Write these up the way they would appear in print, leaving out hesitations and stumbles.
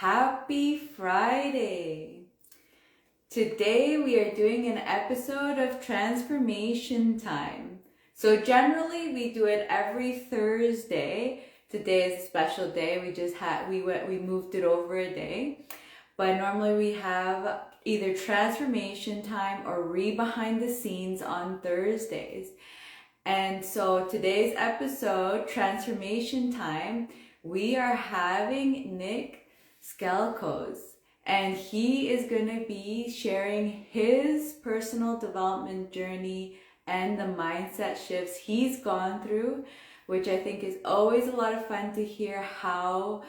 Happy Friday! Today we are doing an episode of Transformation Time. So generally we do it every Thursday. Today is a special day. We moved it over a day. But normally we have either Transformation Time or Behind the Scenes on Thursdays. And so today's episode, Transformation Time, we are having Nick Skalkos, and he is going to be sharing his personal development journey and the mindset shifts he's gone through, which I think is always a lot of fun to hear how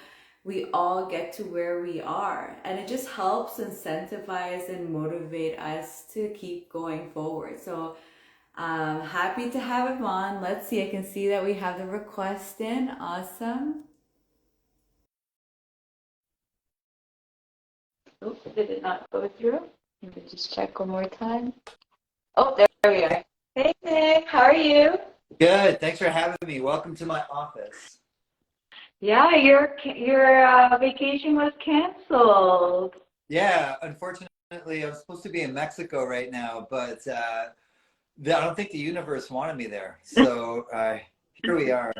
we all get to where we are. And it just helps incentivize and motivate us to keep going forward. So happy to have him on. Let's see, I can see that we have the request in. Awesome. Oops, did it not go through? Let me just check one more time. Oh, there we are. Hey, Nick, how are you? Good. Thanks for having me. Welcome to my office. Yeah, your vacation was canceled. Yeah, unfortunately, I'm supposed to be in Mexico right now, but I don't think the universe wanted me there. So here we are.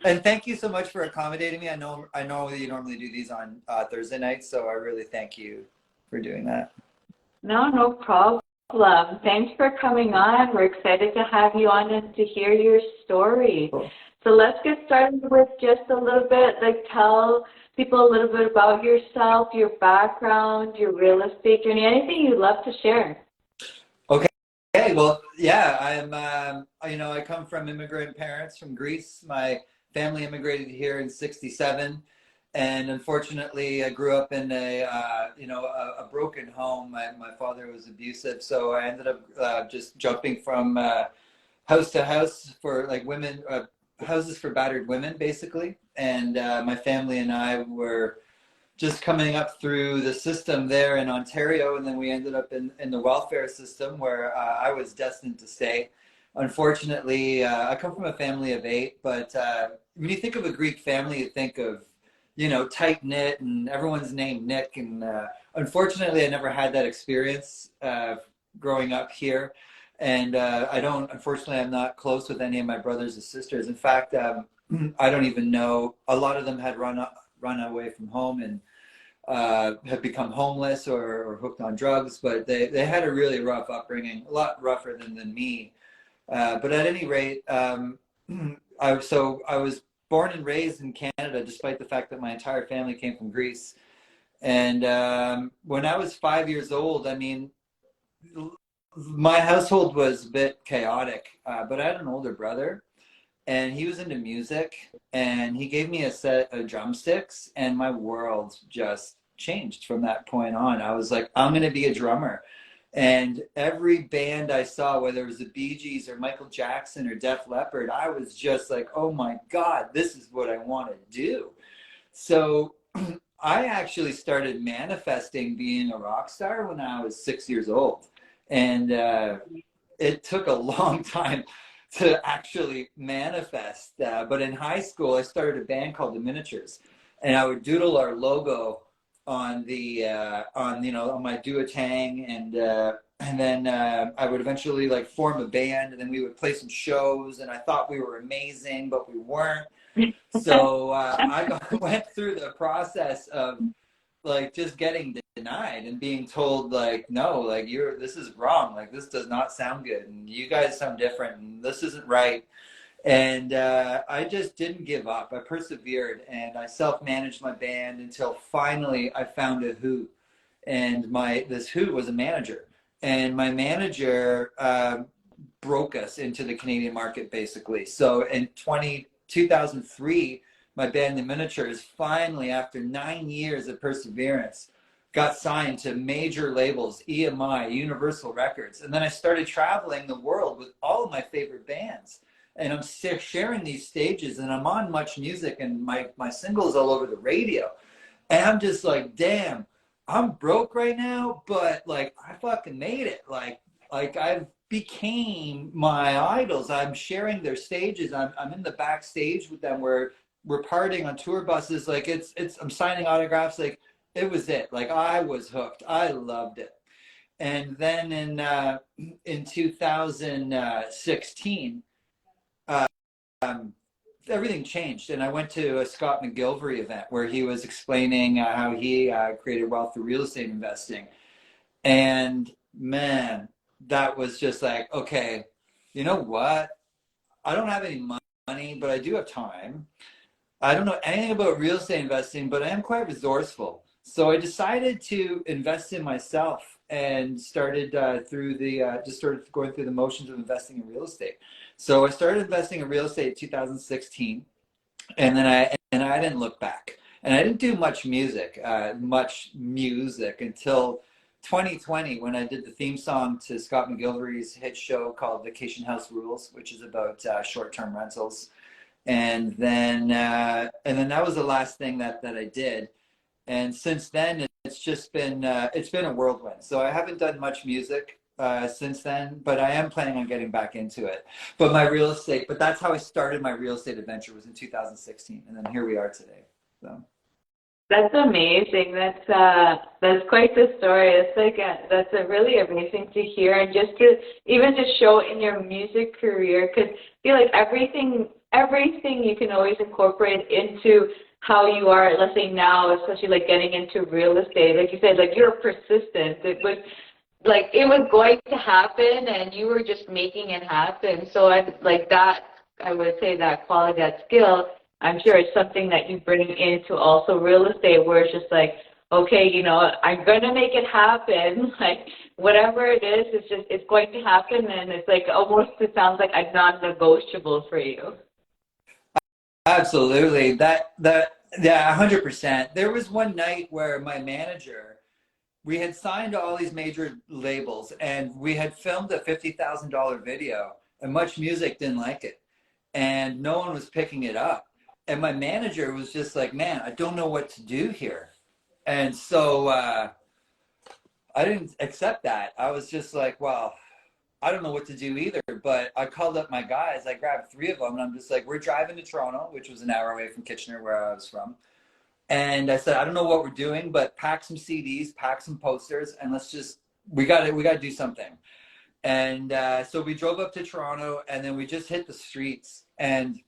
And thank you so much for accommodating me. I know that you normally do these on Thursday nights, so I really thank you for doing that. No problem. Thanks for coming on. We're excited to have you on and to hear your story. Cool. So let's get started with just a little bit, like tell people a little bit about yourself, your background, your real estate journey, anything you'd love to share. Okay, well, yeah, I come from immigrant parents from Greece. My family immigrated here in '67, and unfortunately, I grew up in a broken home. My father was abusive, so I ended up just jumping from house to house for like women, houses for battered women, basically. And my family and I were just coming up through the system there in Ontario, and then we ended up in the welfare system where I was destined to stay. Unfortunately, I come from a family of eight, but when you think of a Greek family, you think of, tight knit and everyone's named Nick. And unfortunately, I never had that experience growing up here. And unfortunately, I'm not close with any of my brothers and sisters. In fact, I don't even know, a lot of them had run away from home and have become homeless or hooked on drugs, but they had a really rough upbringing, a lot rougher than me. But at any rate, I was born and raised in Canada, despite the fact that my entire family came from Greece. And when I was 5 years old, I mean, my household was a bit chaotic, but I had an older brother, and he was into music, and he gave me a set of drumsticks, and my world just changed from that point on. I was like, I'm going to be a drummer. And every band I saw, whether it was the Bee Gees or Michael Jackson or Def Leppard, I was just like, oh my God, this is what I want to do. So I actually started manifesting being a rock star when I was 6 years old. And it took a long time to actually manifest. But in high school, I started a band called the Miniatures, and I would doodle our logo on on my duotang, and then I would eventually like form a band, and then we would play some shows, and I thought we were amazing, but we weren't. So went through the process of like just getting denied and being told like, no, like this is wrong, like this does not sound good, and you guys sound different, and this isn't right. And I just didn't give up. I persevered, and I self-managed my band until finally I found a who, and this who was a manager, and my manager broke us into the Canadian market, basically. So in 2003, my band, The Miniatures, finally, after 9 years of perseverance, got signed to major labels, EMI, Universal Records. And then I started traveling the world with all of my favorite bands. And I'm sharing these stages, and I'm on Much Music, and my singles all over the radio. And I'm just like, damn, I'm broke right now, but like I fucking made it. Like I've became my idols. I'm sharing their stages. I'm in the backstage with them where we're partying on tour buses. Like I'm signing autographs. Like it was it. Like I was hooked. I loved it. And then in 2016, um, everything changed, and I went to a Scott McGilvery event where he was explaining how he created wealth through real estate investing. And man, that was just like, okay, you know what? I don't have any money, but I do have time. I don't know anything about real estate investing, but I am quite resourceful. So I decided to invest in myself and started just started going through the motions of investing in real estate. So I started investing in real estate in 2016, and I didn't look back. And I didn't do much music until 2020 when I did the theme song to Scott McGilvery's hit show called Vacation House Rules, which is about short-term rentals. And then that was the last thing that I did. And since then, it's been a whirlwind. So I haven't done much music since then, but I am planning on getting back into it. But that's how I started my real estate adventure, was in 2016, and then here we are today. So. That's amazing. That's quite the story. That's a really amazing to hear, and just to even to show in your music career, because I feel like everything you can always incorporate into how you are. Let's say now, especially like getting into real estate, like you said, like you're persistent. It was going to happen, and you were just making it happen. So I like that. I would say that quality, that skill, I'm sure it's something that you bring into also real estate, where it's just like, okay, I'm gonna make it happen. Like whatever it is, it's going to happen, and it's like almost it sounds like a non-negotiable for you. Absolutely. Yeah, 100%. There was one night where my manager, we had signed all these major labels and we had filmed a $50,000 video, and Much Music didn't like it. And no one was picking it up. And my manager was just like, man, I don't know what to do here. And so I didn't accept that. I was just like, well, I don't know what to do either, but I called up my guys. I grabbed three of them, and I'm just like, we're driving to Toronto, which was an hour away from Kitchener, where I was from. And I said, I don't know what we're doing, but pack some CDs, pack some posters, and we got to do something. And so we drove up to Toronto, and then we just hit the streets, and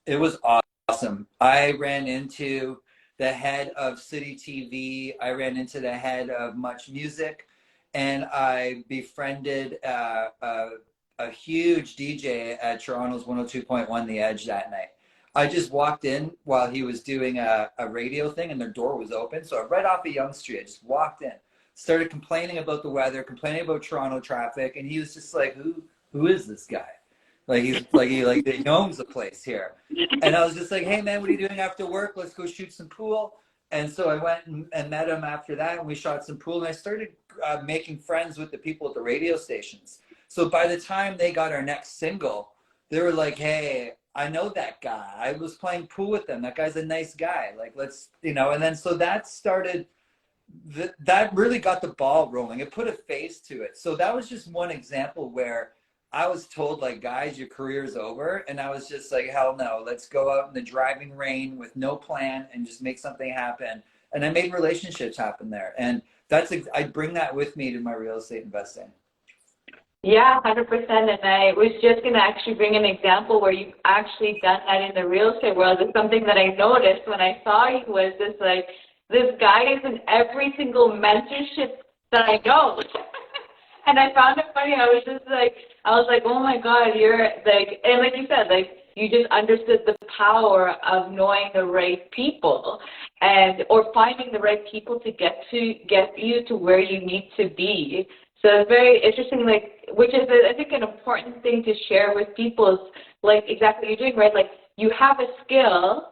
it was awesome. I ran into the head of City TV. I ran into the head of Much Music, and I befriended a huge DJ at Toronto's 102.1 The Edge that night. I just walked in while he was doing a radio thing, and their door was open. So right off of Yonge Street, I just walked in, started complaining about the weather, complaining about Toronto traffic, and he was just like, "Who is this guy? Like he knows the place here." And I was just like, "Hey man, what are you doing after work? Let's go shoot some pool." And so I went and met him after that, and we shot some pool. And I started making friends with the people at the radio stations. So by the time they got our next single, they were like, "Hey, I know that guy. I was playing pool with him. That guy's a nice guy. Like, let's." And then so that started. That really got the ball rolling. It put a face to it. So that was just one example where I was told, like, guys, your career's over. And I was just like, hell no, let's go out in the driving rain with no plan and just make something happen. And I made relationships happen there. And I bring that with me to my real estate investing. Yeah, 100%. And I was just going to actually bring an example where you've actually done that in the real estate world. It's something that I noticed when I saw you was just like, this guy is in every single mentorship that I know. And I found it funny. I was like, oh my God, you're like, and like you said, like you just understood the power of knowing the right people or finding the right people to get you to where you need to be. So it's very interesting, like, which is, I think, an important thing to share with people is, like, exactly what you're doing, right? Like, you have a skill,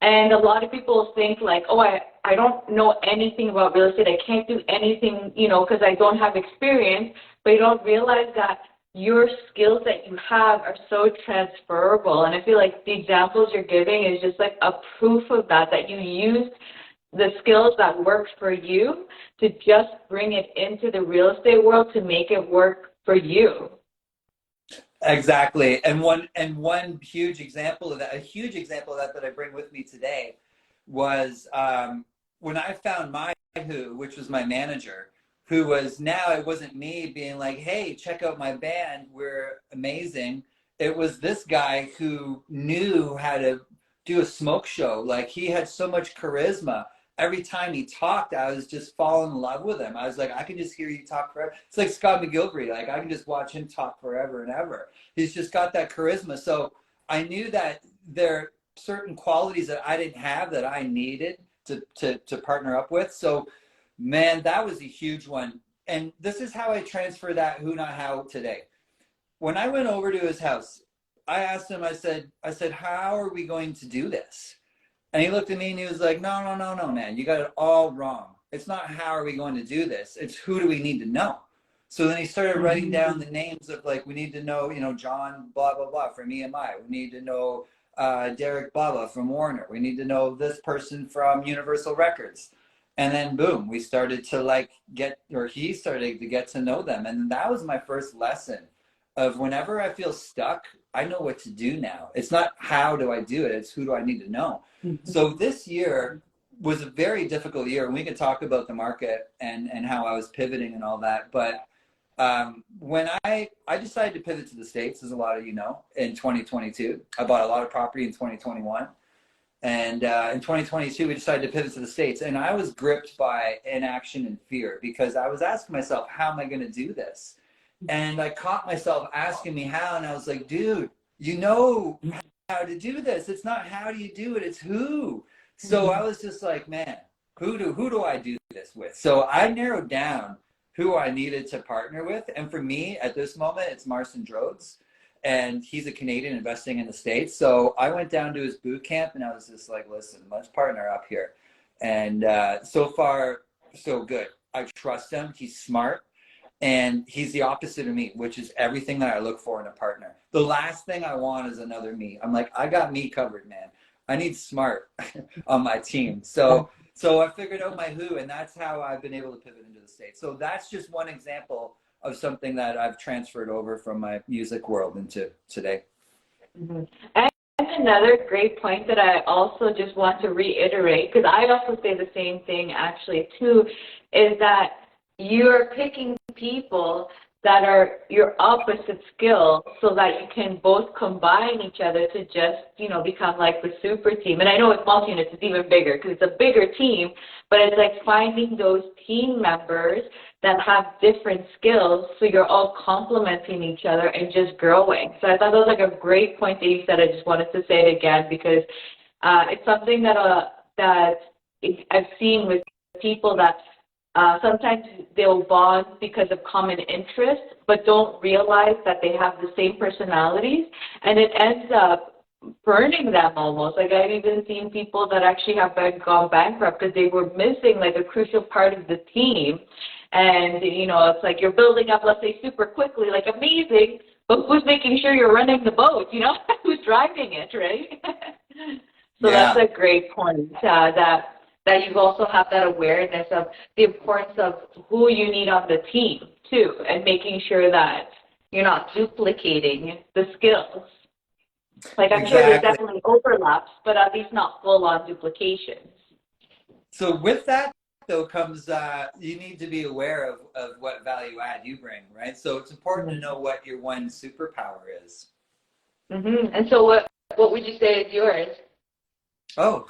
and a lot of people think, like, oh, I don't know anything about real estate. I can't do anything, because I don't have experience. But you don't realize that your skills that you have are so transferable. And I feel like the examples you're giving is just, like, a proof of that you used the skills that worked for you to just bring it into the real estate world to make it work for you. Exactly. And one huge example of that, that I bring with me today was when I found my who, which was my manager, who was now, it wasn't me being like, hey, check out my band, we're amazing. It was this guy who knew how to do a smoke show. Like, he had so much charisma. Every time he talked, I was just falling in love with him. I was like, I can just hear you talk forever. It's like Scott McGilvery. Like, I can just watch him talk forever and ever. He's just got that charisma. So I knew that there are certain qualities that I didn't have that I needed to partner up with. So, man, that was a huge one. And this is how I transfer that who, not how today. When I went over to his house, I asked him, I said, how are we going to do this? And he looked at me and he was like, no, man, you got it all wrong. It's not how are we going to do this. It's who do we need to know? So then he started writing down the names of, like, we need to know, John, blah, blah, blah, from EMI. We need to know Derek Baba from Warner. We need to know this person from Universal Records. And then boom, we started to he started to get to know them. And that was my first lesson of, whenever I feel stuck, I know what to do now. It's not how do I do it, it's who do I need to know. So this year was a very difficult year, and we can talk about the market and how I was pivoting and all that. But when I decided to pivot to the States, as a lot of you know, in 2022, I bought a lot of property in 2021. And in 2022, we decided to pivot to the States. And I was gripped by inaction and fear, because I was asking myself, how am I going to do this? And I caught myself asking me how, and I was like, dude, you know how to do this. It's not how do you do it, it's who. So I was just like, man, who do I do this with? So I narrowed down who I needed to partner with. And for me, at this moment, it's Marcin Drodes. And he's a Canadian investing in the States. So I went down to his boot camp and I was just like, listen, let's partner up here. And so far, so good. I trust him. He's smart. And he's the opposite of me, which is everything that I look for in a partner. The last thing I want is another me. I'm like, I got me covered, man. I need smart on my team. So I figured out my who, and that's how I've been able to pivot into the States. So that's just one example of something that I've transferred over from my music world into today. And another great point that I also just want to reiterate, because I also say the same thing actually too, is that you're picking people that are your opposite skill so that you can both combine each other to just, become like the super team. And I know with multi-units it's even bigger because it's a bigger team, but it's like finding those team members that have different skills so you're all complementing each other and just growing. So I thought that was like a great point that you said. I just wanted to say it again because it's something that I've seen with people that sometimes they'll bond because of common interest, but don't realize that they have the same personalities, and it ends up burning them almost. Like I've even seen people that actually have gone bankrupt because they were missing like a crucial part of the team. And, it's like you're building up, let's say, super quickly, like amazing, but who's making sure you're running the boat, who's driving it, right? So yeah. That's a great point, that you also have that awareness of the importance of who you need on the team, too, and making sure that you're not duplicating the skills. Like, I'm sure there's definitely overlaps, but at least not full-on duplications. So with that, though, comes you need to be aware of what value add you bring, right? So it's important to know what your one superpower is. And so what would you say is yours? Oh,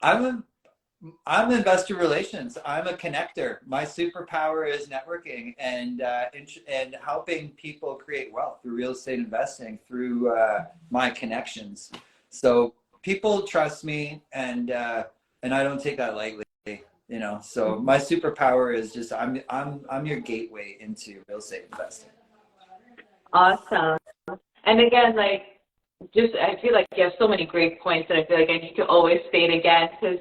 I'm investor relations. I'm a connector. My superpower is networking and helping people create wealth through real estate investing through my connections. So people trust me, and I don't take that lightly. So my superpower is just I'm your gateway into real estate investing. Awesome. And again, I feel like you have so many great points that I feel like I need to always say it again because,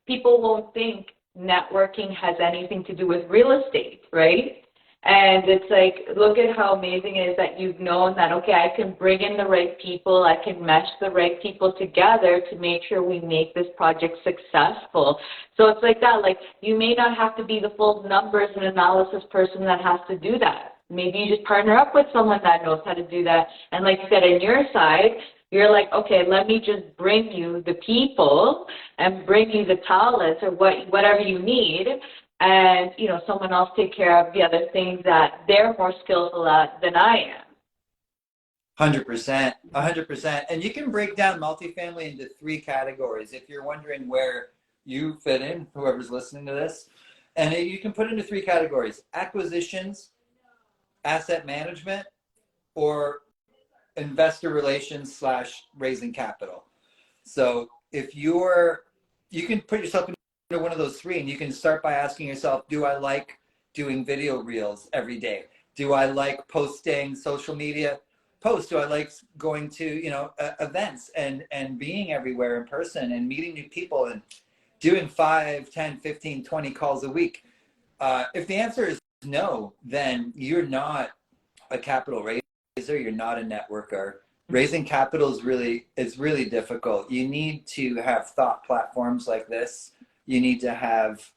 people won't think networking has anything to do with real estate, right? And it's like, look at how amazing it is that you've known that, okay, I can bring in the right people, I can mesh the right people together to make sure we make this project successful. So it's like that, you may not have to be the full numbers and analysis person that has to do that. Maybe you just partner up with someone that knows how to do that. And like you said, on your side, you're like, okay, let me just bring you the people and bring you the talents or whatever you need. And, you know, someone else take care of the other things that they're more skillful at than I am. 100%, 100%. And you can break down multifamily into three categories if you're wondering where you fit in, whoever's listening to this. And you can put it into three categories: acquisitions, asset management, or investor relations / raising capital. So if you can put yourself into one of those three, and you can start by asking yourself, do I like doing video reels every day? Do I like posting social media posts? Do I like going to, events and being everywhere in person and meeting new people and doing 5, 10, 15, 20 calls a week? If the answer is no, then you're not a capital raiser, you're not a networker. Raising capital is really difficult. You need to have thought platforms like this. You need to have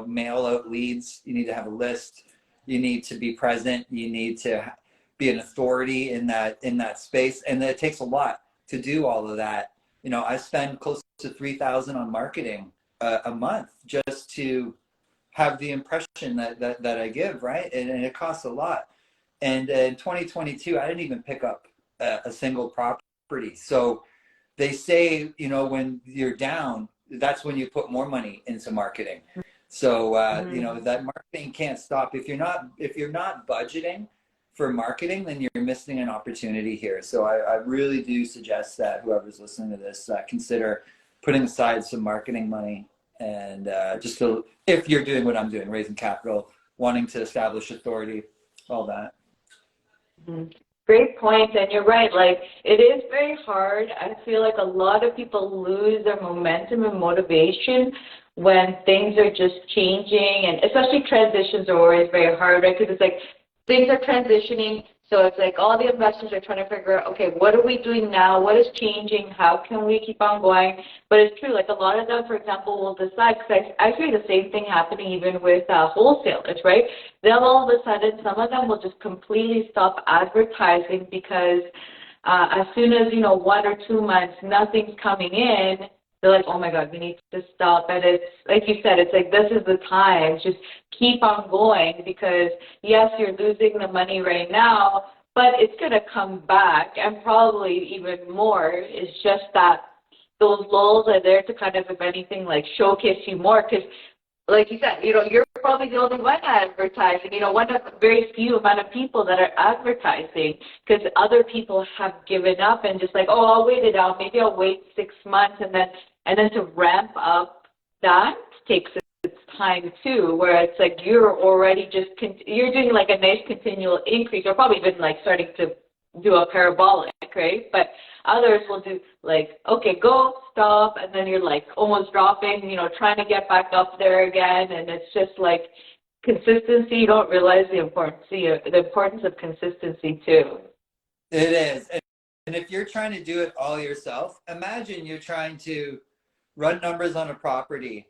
mail out leads. You need to have a list. You need to be present. You need to be an authority in that space, and it takes a lot to do all of that. You know, I spend close to $3,000 on marketing a month just to have the impression that I give, right? And it costs a lot. And in 2022, I didn't even pick up a single property. So they say, when you're down, that's when you put more money into marketing. So that marketing can't stop. If you're not budgeting for marketing, then you're missing an opportunity here. So I really do suggest that whoever's listening to this consider putting aside some marketing money, and if you're doing what I'm doing, raising capital, wanting to establish authority, all that. Mm-hmm. Great point, and you're right. Like, it is very hard. I feel like a lot of people lose their momentum and motivation when things are just changing, and especially transitions are always very hard, right? Because it's like things are transitioning, so it's like all the investors are trying to figure out, okay, what are we doing now? What is changing? How can we keep on going? But it's true, like a lot of them, for example, will decide, because I see the same thing happening even with wholesalers, right? They'll all of a sudden, some of them will just completely stop advertising because as soon as, 1 or 2 months, nothing's coming in, they're like, oh my God, we need to stop. And it's like you said, it's like, this is the time. Just keep on going, because yes, you're losing the money right now, but it's going to come back, and probably even more. It's just that those lulls are there to kind of, if anything, like showcase you more. Because like you said, you're probably the only one advertising, one of very few amount of people that are advertising, because other people have given up and just like, oh, I'll wait it out. Maybe I'll wait 6 months, and then to ramp up that takes its time too, where it's like you're already you're doing like a nice continual increase, or probably even like starting to do a parabolic, right? But others will do like, okay, go, stop, and then you're like almost dropping, trying to get back up there again, and it's just like consistency. You don't realize the importance of consistency too. It is. And if you're trying to do it all yourself, imagine you're trying to run numbers on a property,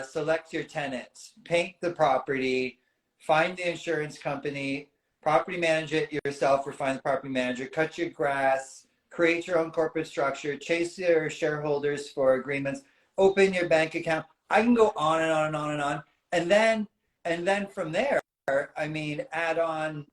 select your tenants, paint the property, find the insurance company, property manage it yourself or find the property manager, cut your grass, create your own corporate structure, chase your shareholders for agreements, open your bank account. I can go on and on and on and on. And then from there, add on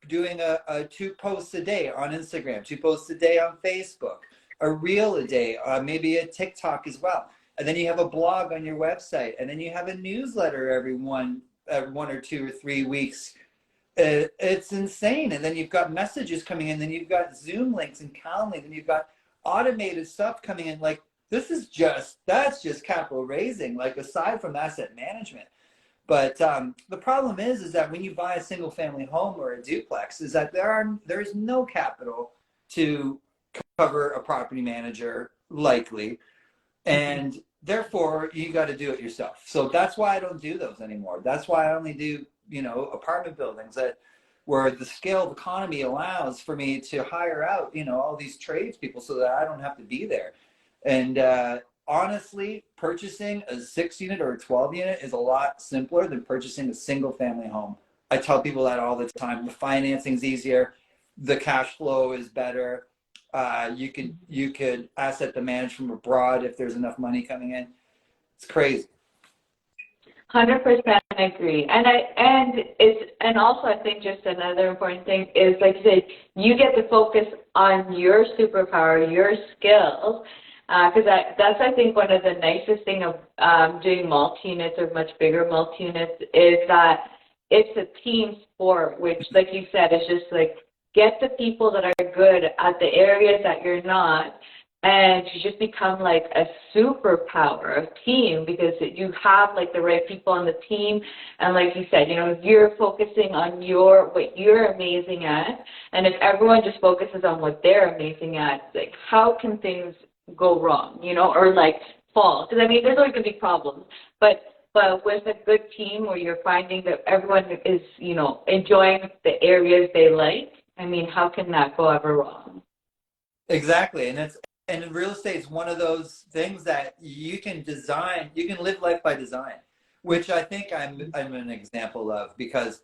doing a 2 posts a day on Instagram, 2 posts a day on Facebook, a reel a day, maybe a TikTok as well. And then you have a blog on your website, and then you have a newsletter every 1 or 2 or 3 weeks. It's insane. And then you've got messages coming in, then you've got Zoom links and Calendly, then you've got automated stuff coming in. Like, that's just capital raising, like aside from asset management. But the problem is that when you buy a single family home or a duplex, is that there is no capital to cover a property manager, likely, and therefore you got to do it yourself. So that's why I don't do those anymore. That's why I only do apartment buildings where the scale of economy allows for me to hire out all these tradespeople so that I don't have to be there. And honestly, purchasing a 6-unit or a 12-unit is a lot simpler than purchasing a single family home. I tell people that all the time. The financing's easier. the cash flow is better. You could asset the manage from abroad if there's enough money coming in. It's crazy. 100% agree. And also I think just another important thing is, like you said, you get to focus on your superpower, your skills, because that's I think one of the nicest thing of doing multi-units or much bigger multi-units is that it's a team sport, which, like you said, is just like get the people that are good at the areas that you're not, and you just become like a superpower of team because you have like the right people on the team. And like you said, you're focusing on what you're amazing at. And if everyone just focuses on what they're amazing at, like how can things go wrong, or like fall? Because I mean, there's always going to be problems, but with a good team where you're finding that everyone is, enjoying the areas they like, I mean, how can that go ever wrong? Exactly. And real estate is one of those things that you can design, you can live life by design, which I think I'm an example of, because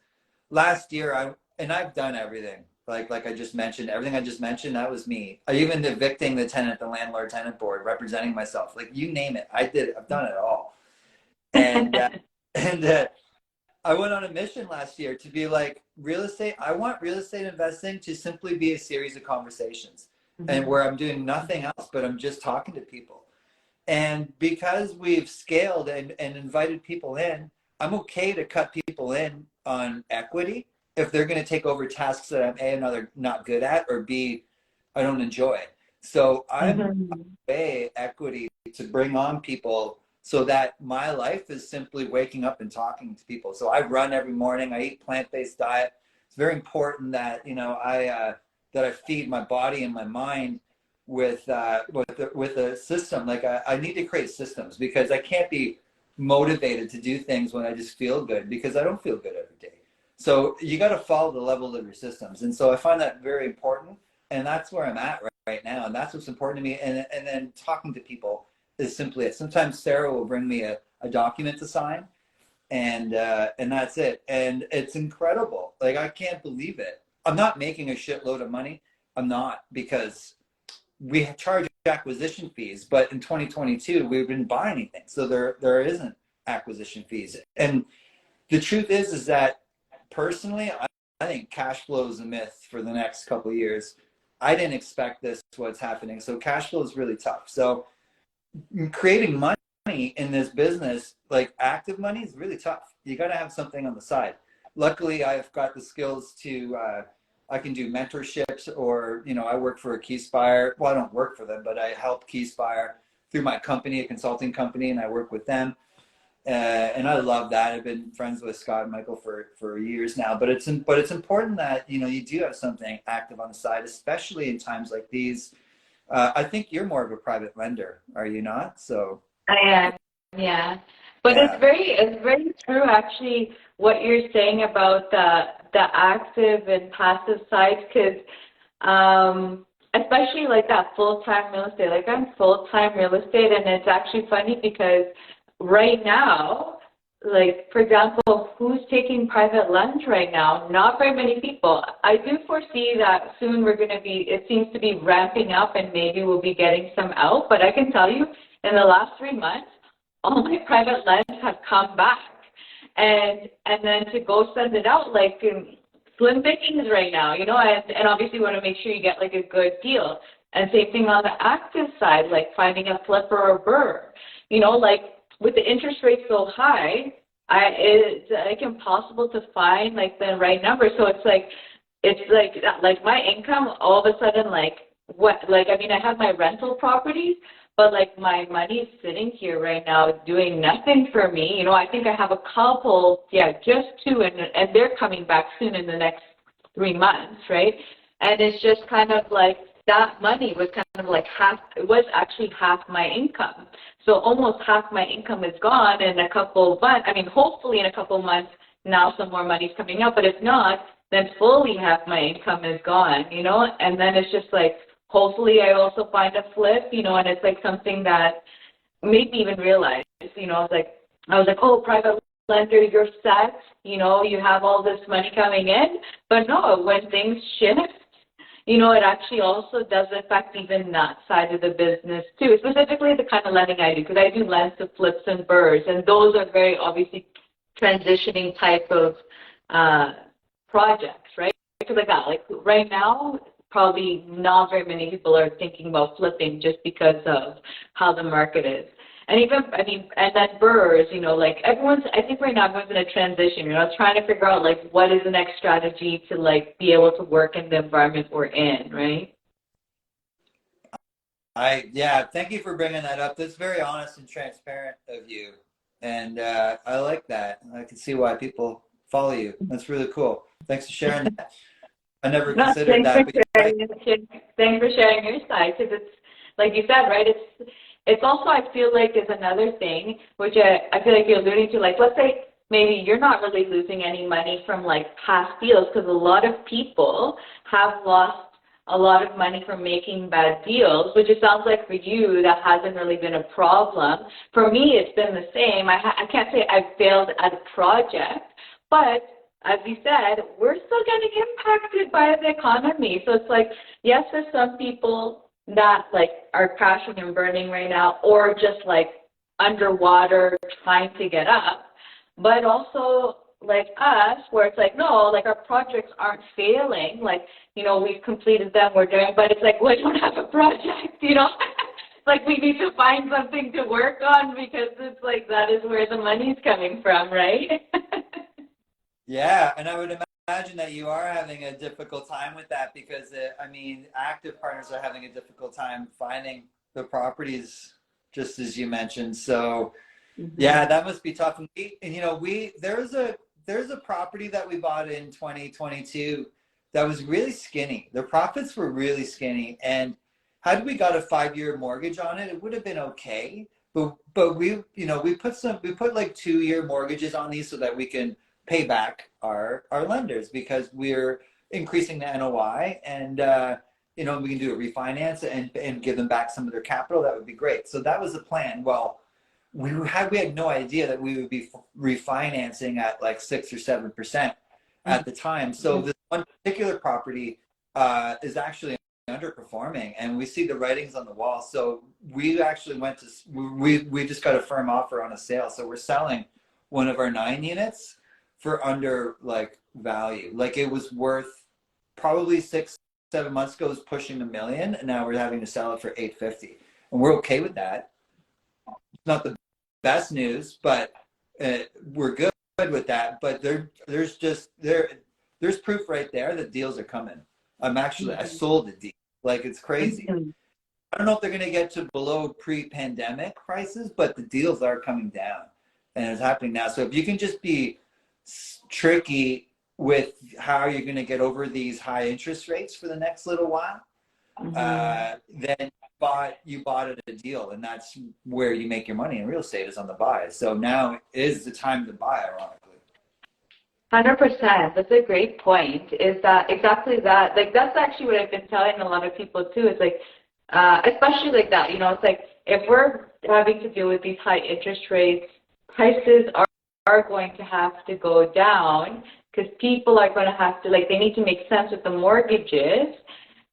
last year I've done everything. Like I just mentioned, everything I just mentioned, that was me. I even evicting the tenant, the landlord tenant board, representing myself, like you name it. I've done it all. And, and I went on a mission last year to be like, real estate, I want real estate investing to simply be a series of conversations, and where I'm doing nothing else, but I'm just talking to people. And because we've scaled and invited people in, I'm okay to cut people in on equity if they're going to take over tasks that I'm another not good at, or B, I don't enjoy. So I'm pay equity to bring on people so that my life is simply waking up and talking to people. So I run every morning. I eat plant-based diet. It's very important that that I feed my body and my mind with a system. Like I need to create systems, because I can't be motivated to do things when I just feel good, because I don't feel good every day. So you got to follow the level of your systems, and so I find that very important, and that's where I'm at right now, and that's what's important to me. And then talking to people is simply it. Sometimes Sarah will bring me a document to sign, and that's it. And it's incredible. Like I can't believe it. I'm not making a shitload of money. I'm not, because we charge acquisition fees, but in 2022 we didn't buy anything, so there isn't acquisition fees. And the truth is that personally, I think cash flow is a myth for the next couple of years. I didn't expect this, what's happening. So cash flow is really tough. So creating money in this business, like active money, is really tough. You got to have something on the side. Luckily, I've got the skills to, I can do mentorships, or, I work for a Keyspire. Well, I don't work for them, but I help Keyspire through my company, a consulting company, and I work with them. And I love that. I've been friends with Scott and Michael for years now. But it's important that you do have something active on the side, especially in times like these. I think you're more of a private lender, are you not? So I am, yeah. But yeah. it's very true actually what you're saying about the active and passive side, because especially like that full-time real estate. Like I'm full-time real estate, and it's actually funny because right now, like for example, who's taking private lunch right now? Not very many people. I do foresee that soon it seems to be ramping up, and maybe we'll be getting some out. But I can tell you, in the last 3 months, all my private lunch have come back. And then to go send it out, like slim pickings right now, and obviously you want to make sure you get like a good deal. And same thing on the active side, like finding a flipper or burr, like with the interest rate so high, it's like impossible to find like the right number. So it's like my income all of a sudden, I have my rental properties, but like my money is sitting here right now doing nothing for me. I think I have a couple, just two, and they're coming back soon in the next 3 months, right? And it's just kind of like that money was kind of like actually half my income. So almost half my income is gone in a couple of months. I mean, hopefully in a couple of months now some more money's coming out, but if not, then fully half my income is gone, and then it's just like, hopefully I also find a flip, and it's like something that made me even realize, I was like, oh, private lender, you're set, you have all this money coming in, but no, when things shift, it actually also does affect even that side of the business too, specifically the kind of lending I do, because I do lends to flips and burrs, and those are very obviously transitioning type of projects, right? Because like right now, probably not very many people are thinking about flipping just because of how the market is. And even, and then burrs, like I think right now everyone's in a transition, trying to figure out like what is the next strategy to like be able to work in the environment we're in, right? Yeah, thank you for bringing that up. That's very honest and transparent of you. And I like that. I can see why people follow you. That's really cool. Thanks for sharing that. I never No, considered that, but you're right. thanks for sharing your side, because it's like you said, right? It's also, I feel like, is another thing which I feel like you're alluding to. Like, let's say maybe you're not really losing any money from like past deals, because a lot of people have lost a lot of money from making bad deals, which it sounds like for you that hasn't really been a problem. For me, it's been the same. I can't say I've failed at a project, but as you said, we're still getting impacted by the economy. So it's like, yes, for some people that like are crashing and burning right now, or just like underwater trying to get up, but also like us, where it's like, no, like our projects aren't failing. Like, we've completed them, we're doing, but it's like, we don't have a project, like we need to find something to work on, because it's like, that is where the money's coming from, right? Yeah, and I would imagine that you are having a difficult time with that because, active partners are having a difficult time finding the properties, just as you mentioned. So, yeah, that must be tough. There's a property that we bought in 2022 that was really skinny. The profits were really skinny, and had we got a 5-year mortgage on it, it would have been okay. But we put like 2-year mortgages on these so that we can pay back our lenders, because we're increasing the NOI, and we can do a refinance and give them back some of their capital. That would be great. So that was the plan. Well, we had no idea that we would be refinancing at like 6 or 7% at the time. So this one particular property is actually underperforming, and we see the writings on the wall. So we actually we just got a firm offer on a sale. So we're selling one of our 9 units for under like value. Like it was worth probably 6-7 months ago, it was pushing $1 million, and now we're having to sell it for $850, and we're okay with that. It's not the best news, but we're good with that. But there's proof right there that deals are coming. I sold a deal. Like, it's crazy. I don't know if they're going to get to below pre-pandemic prices, but the deals are coming down, and it's happening now. So if you can just be tricky with how you're going to get over these high interest rates for the next little while, then you bought at a deal, and that's where you make your money in real estate, is on the buy. So now is the time to buy, ironically. 100%. That's a great point. Is that exactly that? Like, that's actually what I've been telling a lot of people too. It's like, especially like that, it's like, if we're having to deal with these high interest rates, prices are going to have to go down, because people are going to have to, like, they need to make sense with the mortgages.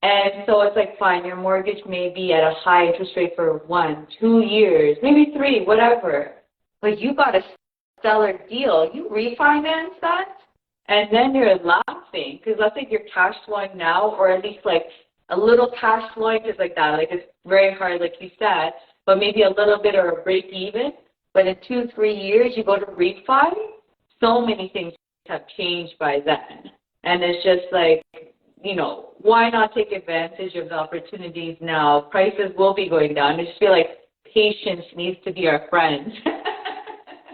And so it's like, fine, your mortgage may be at a high interest rate for 1, 2 years, maybe 3, whatever. But you got a stellar deal. You refinance that, and then you're laughing, because let's say you're cash flowing now, or at least like a little cash flowing, just like that. Like, it's very hard, like you said, but maybe a little bit or a break even. But in 2-3 years, you go to refi, so many things have changed by then. And it's just like, why not take advantage of the opportunities now? Prices will be going down. I just feel like patience needs to be our friend.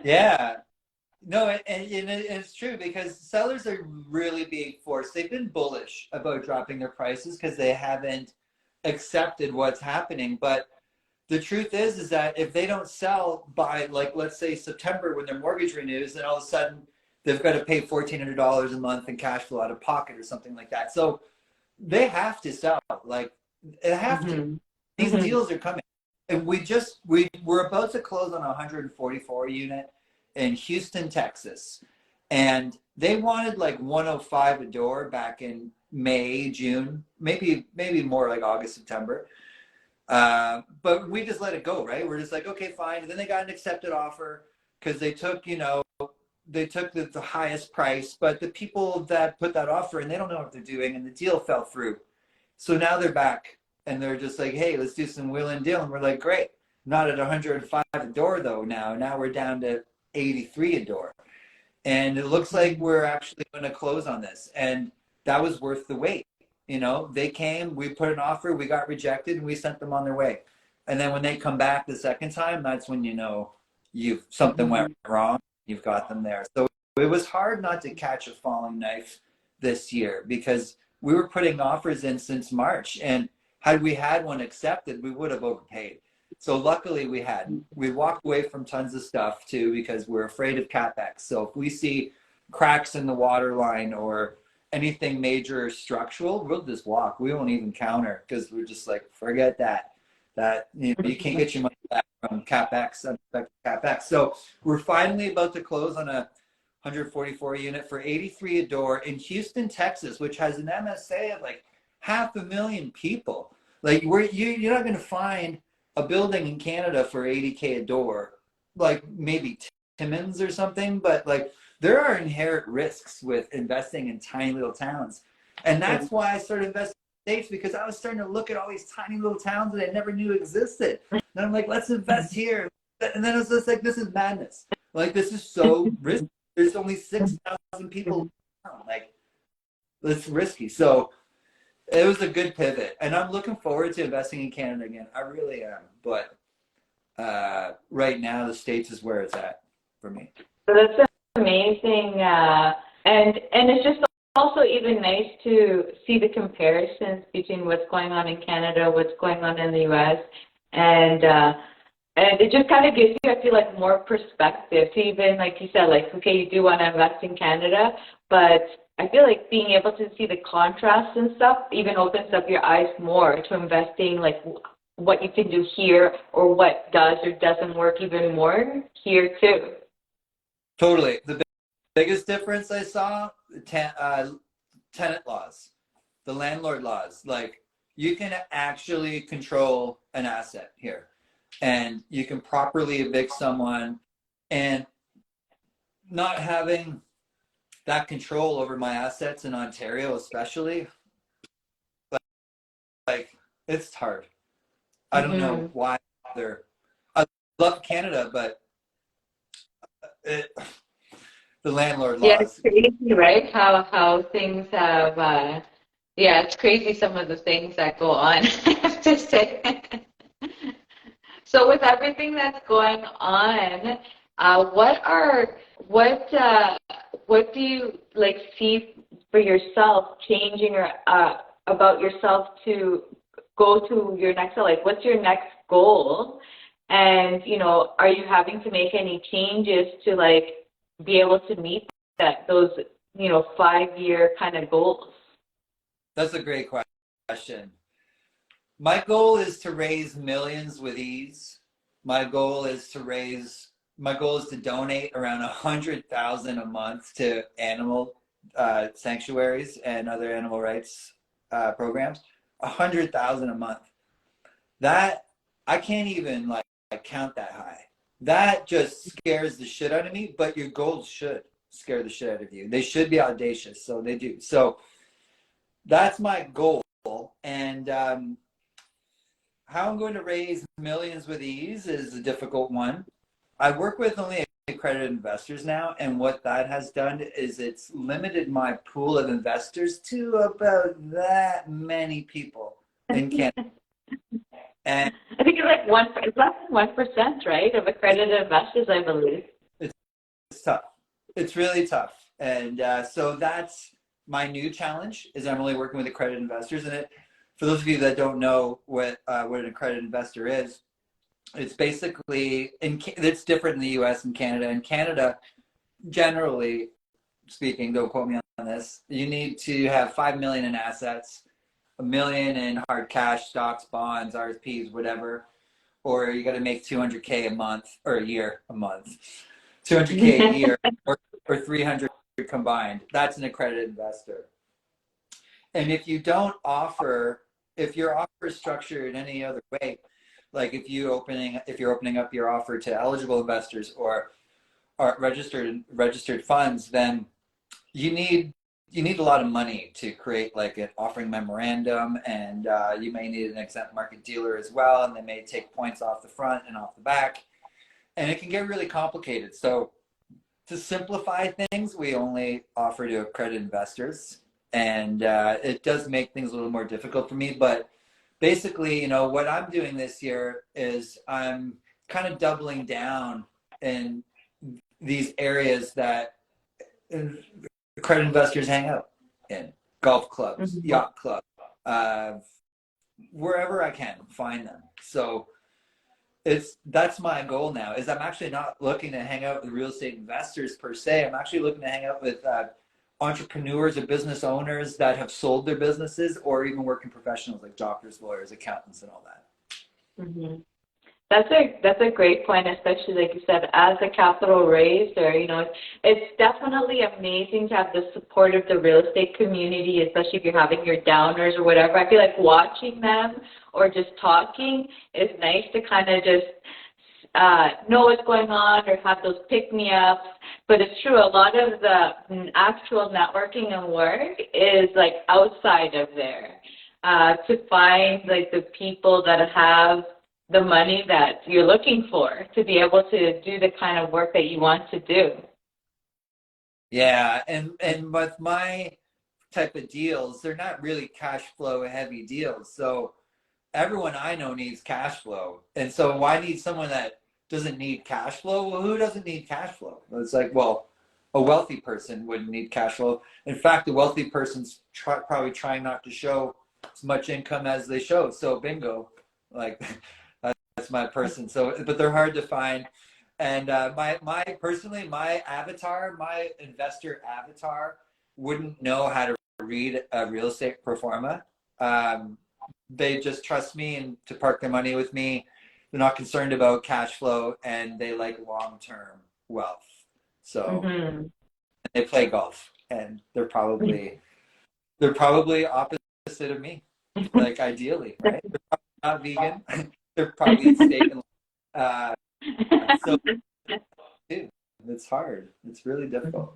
Yeah. No, and it's true, because sellers are really being forced. They've been bullish about dropping their prices because they haven't accepted what's happening. But the truth is that if they don't sell by, like, let's say September, when their mortgage renews, then all of a sudden they've got to pay $1,400 a month in cash flow out of pocket or something like that. So they have to sell. Like, they have to. These deals are coming. And we're about to close on a 144 unit in Houston, Texas. And they wanted like 105 a door back in May, June, maybe more like August, September. But we just let it go, right? We're just like, okay, fine. And then they got an accepted offer because they took, they took the highest price, but the people that put that offer and they don't know what they're doing, and the deal fell through. So now they're back and they're just like, hey, let's do some wheel and deal. And we're like, great. Not at 105 a door though now. Now we're down to 83 a door. And it looks like we're actually going to close on this. And that was worth the wait. They came, we put an offer, we got rejected, and we sent them on their way. And then when they come back the second time, that's when something went wrong. You've got them there. So it was hard not to catch a falling knife this year because we were putting offers in since March. And had we had one accepted, we would have overpaid. So luckily we hadn't. We walked away from tons of stuff too because we're afraid of CapEx. So if we see cracks in the water line or anything major structural, we'll just walk. We won't even counter because we're just like, forget that. You can't get your money back from CapEx, unexpected CapEx. So we're finally about to close on a 144 unit for 83 a door in Houston, Texas, which has an MSA of like 500,000 people. Like you're not going to find a building in Canada for 80K a door, like maybe Timmins or something, but like there are inherent risks with investing in tiny little towns. And that's why I started investing in the States, because I was starting to look at all these tiny little towns that I never knew existed. And I'm like, let's invest here. And then it's just like, this is madness. Like, this is so risky. There's only 6,000 people. Like, it's risky. So it was a good pivot. And I'm looking forward to investing in Canada again. I really am. But right now, the States is where it's at for me. So that's amazing. And it's just also even nice to see the comparisons between what's going on in Canada, what's going on in the US. And it just kind of gives you, I feel like, more perspective to even, like you said, like, okay, you do want to invest in Canada, but I feel like being able to see the contrast and stuff even opens up your eyes more to investing, like what you can do here or what does or doesn't work even more here too. Totally. The biggest difference I saw, tenant laws, the landlord laws. Like, you can actually control an asset here, and you can properly evict someone, and not having that control over my assets in Ontario, especially, like it's hard. I don't know why I love Canada, but the landlord laws. Yeah, it's crazy, right? How things have. Yeah, it's crazy some of the things that go on. I have to say. So with everything that's going on, what do you like see for yourself changing or about yourself to go to your next, like what's your next goal? And, are you having to make any changes to like be able to meet those 5-year kind of goals? That's a great question. My goal is to raise millions with ease. My goal is to donate around 100,000 a month to animal sanctuaries and other animal rights programs. 100,000 a month. That I can't even like count that high. That just scares the shit out of me. But your goals should scare the shit out of you. They should be audacious, so they do. So that's my goal. And how I'm going to raise millions with ease is a difficult one. I work with only accredited investors now, and what that has done is it's limited my pool of investors to about that many people in Canada. And I think it's less than 1%, right, of accredited investors, I believe. It's tough. It's really tough. And so that's my new challenge, is I'm only working with accredited investors. And for those of you that don't know what an accredited investor is, it's basically, it's different in the US and Canada. In Canada, generally speaking, don't quote me on this, you need to have 5 million in assets, 1 million in hard cash, stocks, bonds, RSPs, whatever, or you got to make 200K a month or a month, 200K a year, or 300 combined. That's an accredited investor. And if you don't offer, if your offer is structured in any other way, like if you're opening up your offer to eligible investors or registered funds, then you need a lot of money to create like an offering memorandum, and you may need an exempt market dealer as well, and they may take points off the front and off the back, and it can get really complicated. So to simplify things, we only offer to accredited investors, and it does make things a little more difficult for me. But basically, you know, what I'm doing this year is I'm kind of doubling down in these areas that accredited investors hang out in: golf clubs, Mm-hmm. yacht clubs, wherever I can find them. So that's my goal now. Is I'm actually not looking to hang out with real estate investors per se. I'm actually looking to hang out with entrepreneurs or business owners that have sold their businesses, or even working professionals like doctors, lawyers, accountants, and all that. Mm-hmm. That's a great point, especially like you said, as a capital raiser. You know, it's definitely amazing to have the support of the real estate community, especially if you're having your downers or whatever. I feel like watching them or just talking is nice to kind of just know what's going on or have those pick-me-ups. But it's true, a lot of the actual networking and work is like outside of there, to find like the people that have the money that you're looking for to be able to do the kind of work that you want to do. Yeah, and with my type of deals, they're not really cash flow heavy deals. So everyone I know needs cash flow. And so why need someone that doesn't need cash flow? Well, who doesn't need cash flow? It's like, well, a wealthy person wouldn't need cash flow. In fact, the wealthy person's probably trying not to show as much income as they show. So bingo, like that's my person. So, but they're hard to find. And my avatar, my investor avatar, wouldn't know how to read a real estate pro forma. They just trust me and to park their money with me. They're not concerned about cash flow, and they like long-term wealth. So they play golf, and they're probably opposite of me, like ideally, right? They're probably not vegan. They're probably eat steak and so dude, it's hard. It's really difficult.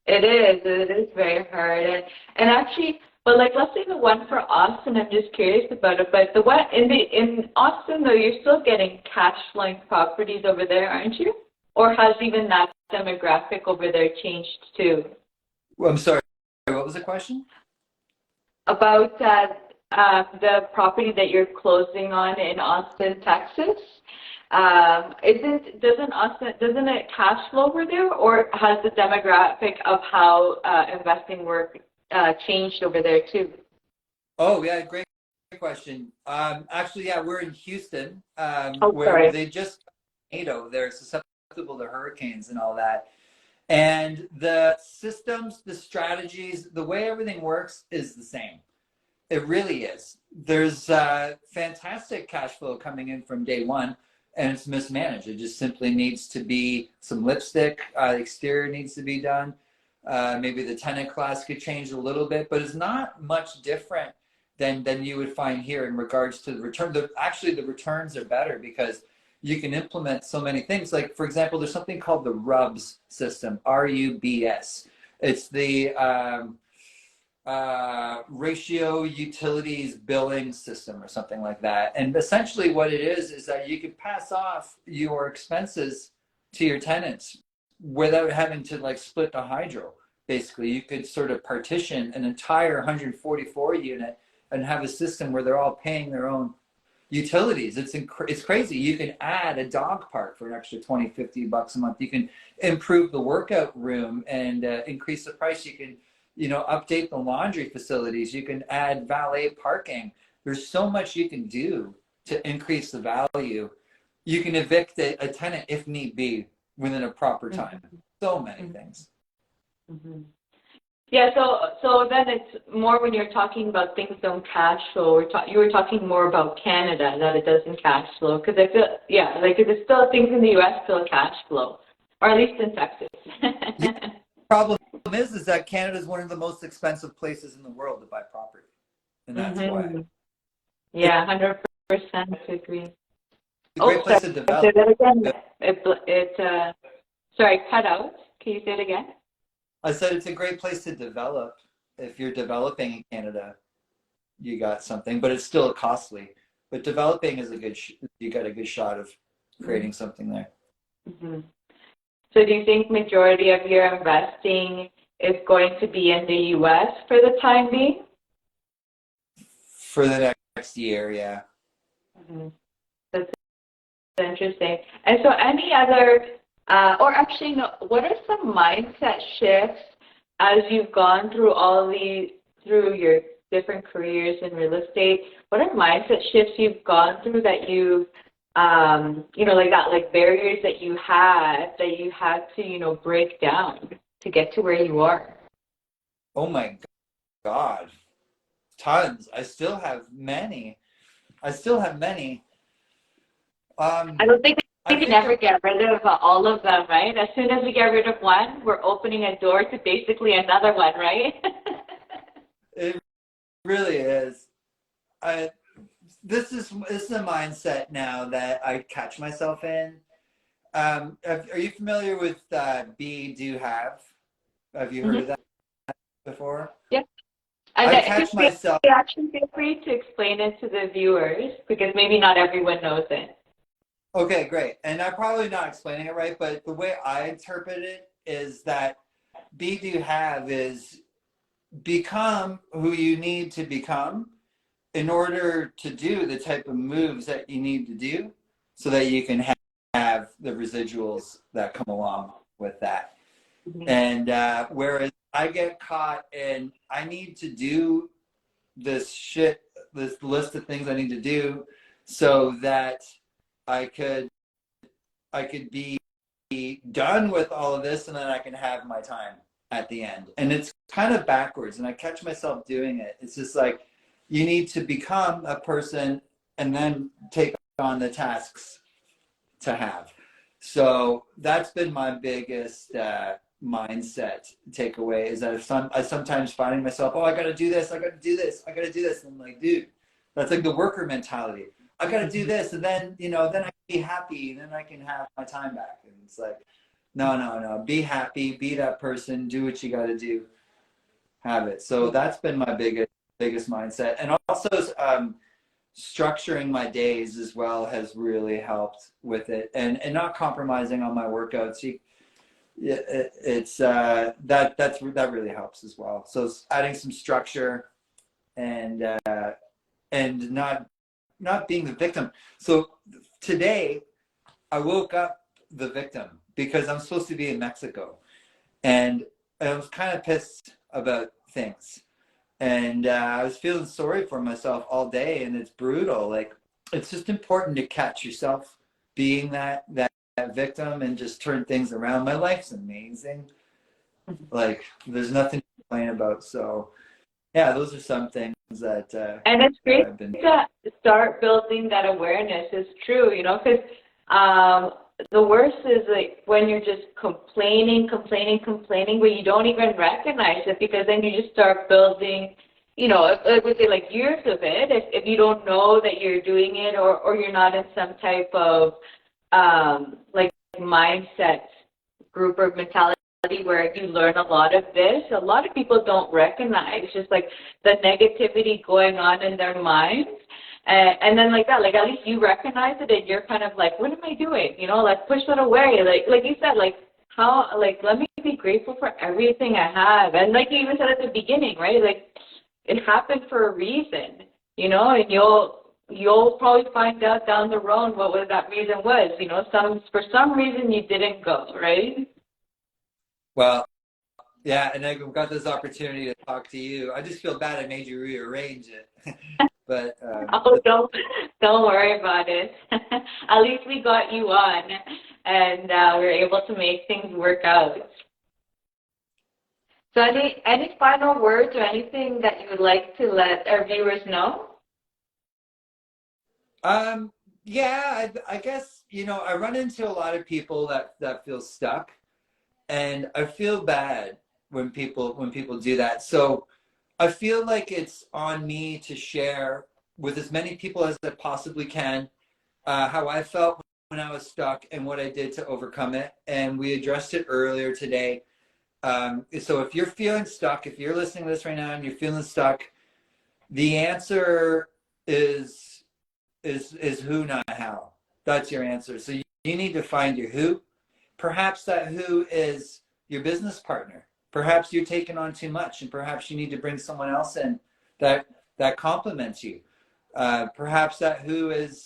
It is very hard. And actually, but like let's say the one for Austin, I'm just curious about it. But the one in Austin though, you're still getting cash flowing properties over there, aren't you? Or has even that demographic over there changed too? Well, I'm sorry. What was the question? About the property that you're closing on in Austin, Texas. Doesn't it cash flow over there, or has the demographic of how investing work changed over there too? Oh yeah, great question. Actually, yeah, we're in Houston, where Sorry. they just tornado. They're susceptible to hurricanes and all that. And the systems, the strategies, the way everything works is the same. It really is. There's fantastic cash flow coming in from day one, and it's mismanaged. It just simply needs to be some lipstick. Exterior needs to be done. Maybe the tenant class could change a little bit, but it's not much different than you would find here in regards to the return. Actually, the returns are better because you can implement so many things. Like, for example, there's something called the RUBS system, RUBS. It's the ratio utilities billing system or something like that. And essentially what it is that you can pass off your expenses to your tenants without having to like split the hydro. Basically, you could sort of partition an entire 144 unit and have a system where they're all paying their own utilities. It's crazy. You can add a dog park for an extra 20, $50 a month. You can improve the workout room and increase the price. You can, update the laundry facilities. You can add valet parking. There's so much you can do to increase the value. You can evict a tenant if need be within a proper time. So many things. Mm-hmm. Yeah, so then it's more when you're talking about things don't cash flow. You were talking more about Canada, that it doesn't cash flow, because I feel there's still things in the U.S. still cash flow, or at least in Texas. Problem is that Canada is one of the most expensive places in the world to buy property, and that's why. Mm-hmm. Yeah, 100% agree. It's a Oh, great sorry. place to Say develop. that again. Sorry, cut out. Can you say it again? I said it's a great place to develop. If you're developing in Canada, you got something, but it's still costly. But developing is a good. You got a good shot of creating something there. Mm-hmm. So do you think majority of your investing is going to be in the U.S. for the time being? For the next year, yeah. Mm-hmm. That's interesting. And so any other, or actually, no, what are some mindset shifts as you've gone through through your different careers in real estate? What are mindset shifts you've gone through that you've, like barriers that you had to, break down to get to where you are? Oh my God, tons. I still have many. I don't think I we can think ever get rid of all of them, right? As soon as we get rid of one, we're opening a door to basically another one, right? it really is. This is a mindset now that I catch myself in. Are you familiar with Be Do Have? Have you heard of that before? Yeah. And I if catch myself. you actually feel free to explain it to the viewers because maybe not everyone knows it. Okay, great. And I'm probably not explaining it right, but the way I interpret it is that Be Do Have is become who you need to become in order to do the type of moves that you need to do so that you can have the residuals that come along with that. Mm-hmm. And whereas I get caught in, I need to do this list of things I need to do so that I could be done with all of this and then I can have my time at the end. And it's kind of backwards, and I catch myself doing it. It's just like you need to become a person and then take on the tasks to have. So that's been my biggest mindset takeaway is that I sometimes finding myself, oh, I got to do this, I got to do this, I got to do this. And I'm like, dude, that's like the worker mentality. I got to do this, and then then I can be happy, and then I can have my time back. And it's like, no, be happy, be that person, do what you got to do, have it. So that's been my biggest mindset, and also structuring my days as well has really helped with it, and not compromising on my workouts. That really helps as well. So adding some structure and not being the victim. So today I woke up the victim because I'm supposed to be in Mexico, and I was kind of pissed about things, and I was feeling sorry for myself all day, and it's brutal. Like, it's just important to catch yourself being that victim and just turn things around. My life's amazing. Like, there's nothing to complain about. So yeah, those are some things that And it's great I've been. to start building that awareness. It's true, because the worst is like when you're just complaining, but you don't even recognize it because then you just start building, I would say like years of it if you don't know that you're doing it or you're not in some type of like mindset group or mentality where you learn a lot of this. A lot of people don't recognize just like the negativity going on in their minds. And then like that, like at least you recognize it and you're kind of like, what am I doing? Like push that away. Like you said, like how, like, let me be grateful for everything I have. And like you even said at the beginning, right? Like it happened for a reason, and you'll probably find out down the road what that reason was. For some reason you didn't go, right? Well, yeah, and I've got this opportunity to talk to you. I just feel bad I made you rearrange it. But Oh, don't worry about it. At least we got you on, and we were able to make things work out. So, any final words or anything that you would like to let our viewers know? yeah, I guess I run into a lot of people that feel stuck, and I feel bad when people do that. So I feel like it's on me to share with as many people as I possibly can how I felt when I was stuck and what I did to overcome it. And we addressed it earlier today. So if you're feeling stuck, if you're listening to this right now and you're feeling stuck, the answer is who, not how. That's your answer. So you need to find your who. Perhaps that who is your business partner. Perhaps you're taking on too much, and perhaps you need to bring someone else in that complements you. Perhaps that who is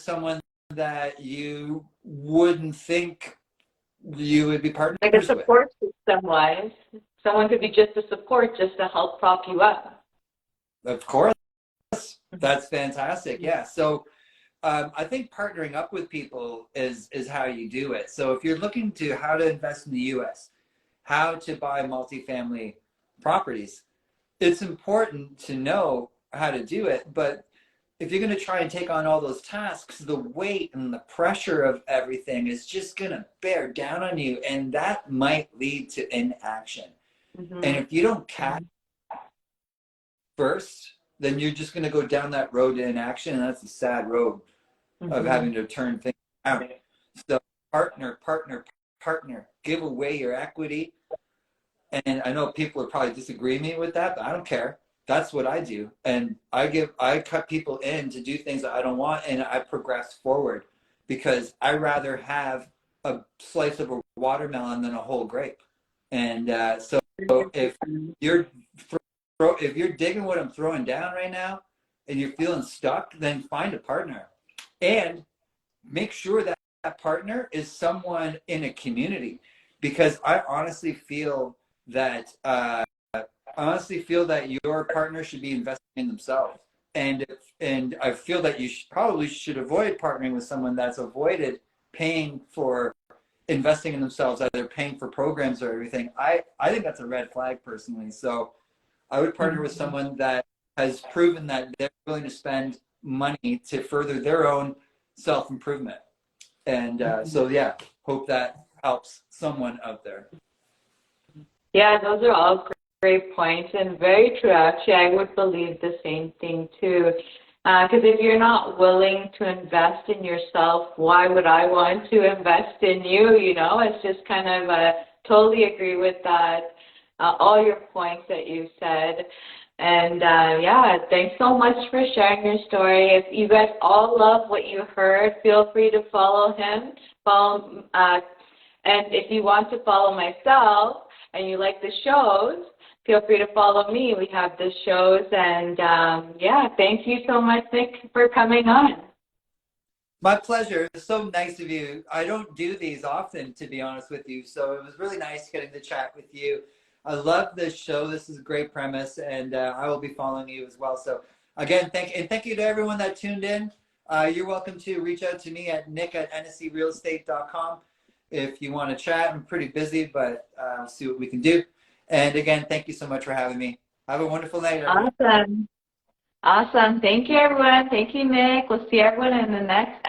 someone that you wouldn't think you would be partners Like a with. support system wise. Someone could be just a support just to help prop you up. Of course, that's fantastic. Yeah. So I think partnering up with people is how you do it. So if you're looking to how to invest in the U.S., how to buy multifamily properties, it's important to know how to do it. But if you're going to try and take on all those tasks, the weight and the pressure of everything is just going to bear down on you, and that might lead to inaction. Mm-hmm. And if you don't catch first, then you're just going to go down that road to inaction, and that's a sad road of having to turn things around. So partner, give away your equity. And I know people would probably disagree with me with that, but I don't care. That's what I do. And I cut people in to do things that I don't want, and I progress forward because I rather have a slice of a watermelon than a whole grape. And so if you're digging what I'm throwing down right now and you're feeling stuck, then find a partner. And make sure that that partner is someone in a community, because I honestly feel that your partner should be investing in themselves, and I feel that you probably should avoid partnering with someone that's avoided paying for investing in themselves, either paying for programs or everything. I think that's a red flag personally. So I would partner with someone that has proven that they're willing to spend money to further their own self-improvement. And so, yeah, hope that helps someone out there. Yeah, those are all great points and very true. Actually, I would believe the same thing too. Because if you're not willing to invest in yourself, why would I want to invest in you? You know, it's just kind of totally agree with that. All your points that you said. And yeah, thanks so much for sharing your story. If you guys all love what you heard, feel free to follow him. And if you want to follow myself and you like the shows, feel free to follow me. We have the shows. And yeah, thank you so much, Nick, for coming on. My pleasure. It's so nice of you. I don't do these often, to be honest with you. So it was really nice getting to chat with you. I love this show. This is a great premise, and I will be following you as well. So again, thank you to everyone that tuned in. You're welcome to reach out to me at nick@nscrealestate.com if you want to chat. I'm pretty busy, but we'll see what we can do. And again, thank you so much for having me. Have a wonderful night, everyone. Awesome. Awesome. Thank you, everyone. Thank you, Nick. We'll see everyone in the next